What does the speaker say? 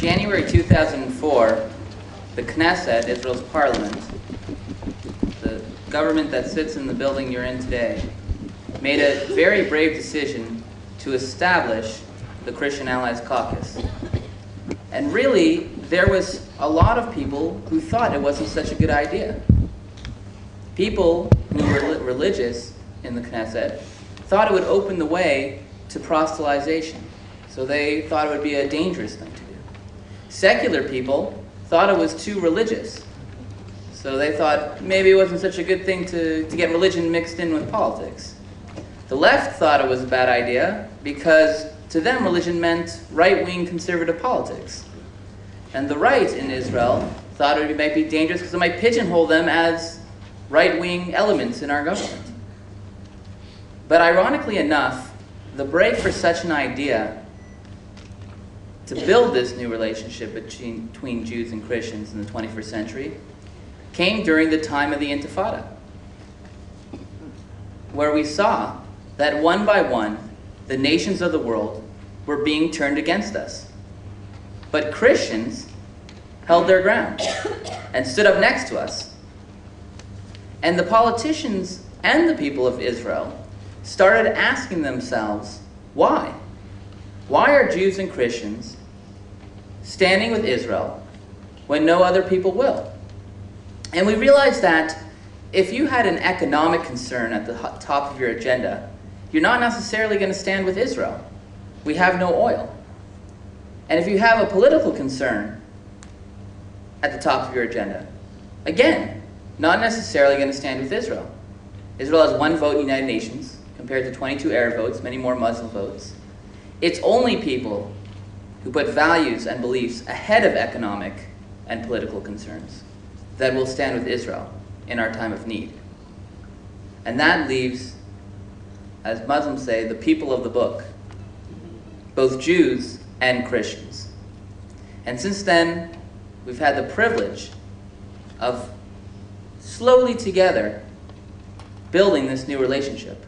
January 2004, the Knesset, Israel's parliament, the government that sits in the building you're in today, made a very brave decision to establish the Christian Allies Caucus. And really, there was a lot of people who thought it wasn't such a good idea. People who were religious in the Knesset thought it would open the way to proselytization. So they thought it would be a dangerous thing to do. Secular people thought it was too religious. So they thought maybe it wasn't such a good thing to get religion mixed in with politics. The left thought it was a bad idea because to them religion meant right-wing conservative politics. And the right in Israel thought it might be dangerous because it might pigeonhole them as right-wing elements in our government. But ironically enough, the break for such an idea to build this new relationship between Jews and Christians in the 21st century came during the time of the Intifada, where we saw that one by one, the nations of the world were being turned against us. But Christians held their ground and stood up next to us. And the politicians and the people of Israel started asking themselves, why? Why are Jews and Christians standing with Israel when no other people will? And we realized that if you had an economic concern at the top of your agenda, you're not necessarily going to stand with Israel. We have no oil. And if you have a political concern at the top of your agenda, again, not necessarily going to stand with Israel. Israel has 1 vote in the United Nations compared to 22 Arab votes, many more Muslim votes. It's only people who put values and beliefs ahead of economic and political concerns that will stand with Israel in our time of need. And that leaves, as Muslims say, the people of the book, both Jews and Christians. And since then, we've had the privilege of slowly together building this new relationship.